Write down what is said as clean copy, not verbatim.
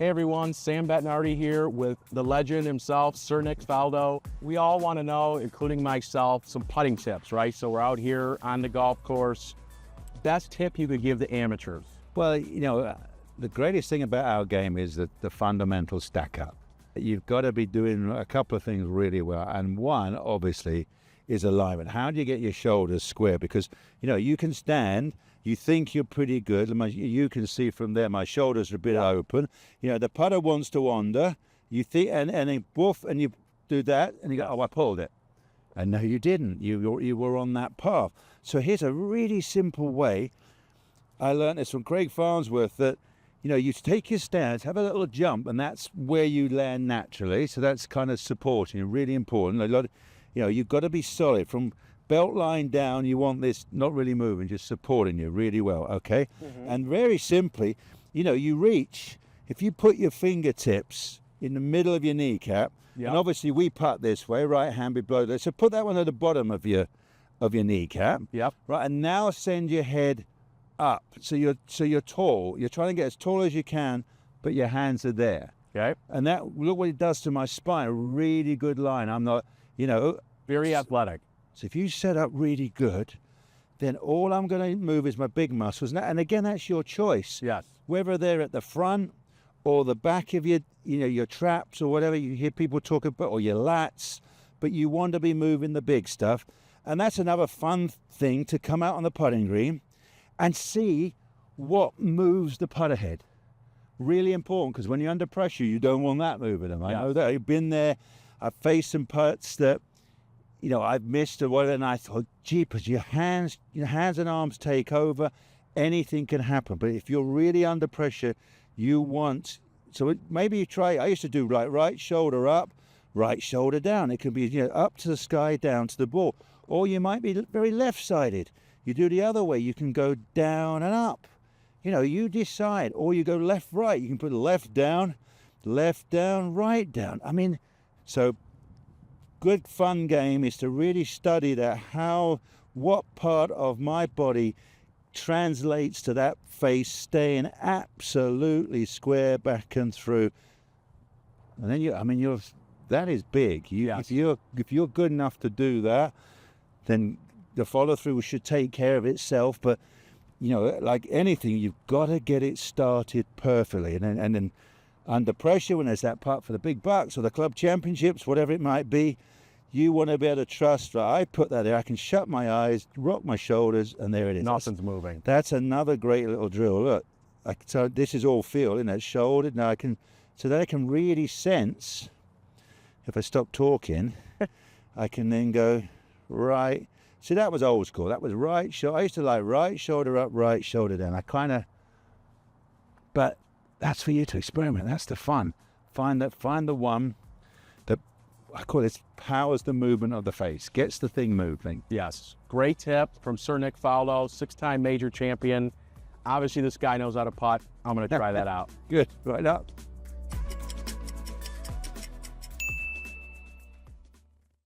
Hey everyone, Sam Bettinardi here with the legend himself, Sir Nick Faldo. We all want to know, including myself, some putting tips, right? So we're out here on the golf course. Best tip you could give the amateurs? Well, you know, the greatest thing about our game is that the fundamentals stack up. You've got to be doing a couple of things really well. And one, obviously, is alignment. How do you get your shoulders square? Because, you know, you can stand, you think you're pretty good. You can see from there, my shoulders are a bit open. You know, the putter wants to wander. You think, and then woof, and you do that, and you go, oh, I pulled it. And no, you didn't. You were on that path. So here's a really simple way. I learned this from Craig Farnsworth that, you know, you take your stance, have a little jump, and that's where you land naturally. So that's kind of supporting, really important. A lot of, you know, you've got to be solid from belt line down. You want this not really moving, just supporting you really well, okay? And very simply, you know, you reach. If you put your fingertips in the middle of your kneecap, and obviously we putt this way, right hand below there. So put that one at the bottom of your kneecap. Right, and now send your head up. So you're tall. You're trying to get as tall as you can, but your hands are there. Okay. And that, look what it does to my spine. A really good line. I'm not, you know, very athletic. So if you set up really good, then all I'm going to move is my big muscles. And again, that's your choice. Yes. Whether they're at the front or the back of your, you know, your traps or whatever you hear people talk about, or your lats, but you want to be moving the big stuff. And that's another fun thing, to come out on the putting green and see what moves the putter head. Really important, because when you're under pressure, you don't want that moving them. I know that. I've been there. I've faced some putts that, you know, I've missed or whatever, and I thought, jeepers, your hands and arms take over. Anything can happen. But if you're really under pressure, you want, so maybe you try, I used to do right shoulder up, right shoulder down. It can be, you know, up to the sky, down to the ball. Or you might be very left-sided. You do the other way. You can go down and up. You know, you decide. Or you go left-right. You can put left down, right down. I mean, so good fun game is to really study that, what part of my body translates to that face staying absolutely square back and through. And then that is big. If you're good enough to do that, then the follow-through should take care of itself. But, you know, like anything, you've got to get it started perfectly. And then under pressure, when there's that putt for the big bucks or the club championships, whatever it might be, you want to be able to trust, right, I put that there, I can shut my eyes, rock my shoulders, and there it is. Nothing's moving. That's another great little drill. Look, so this is all feel, isn't it? Shoulder. Now so that I can really sense, if I stop talking, I can then go right. See, that was old school. That was right shoulder. I used to like right shoulder up, right shoulder down. But that's for you to experiment. That's the fun. Find the one that, I call it, powers the movement of the face, gets the thing moving. Yes. Great tip from Sir Nick Faldo, 6-time major champion. Obviously, this guy knows how to putt. I'm going to try that out. Good. Right up.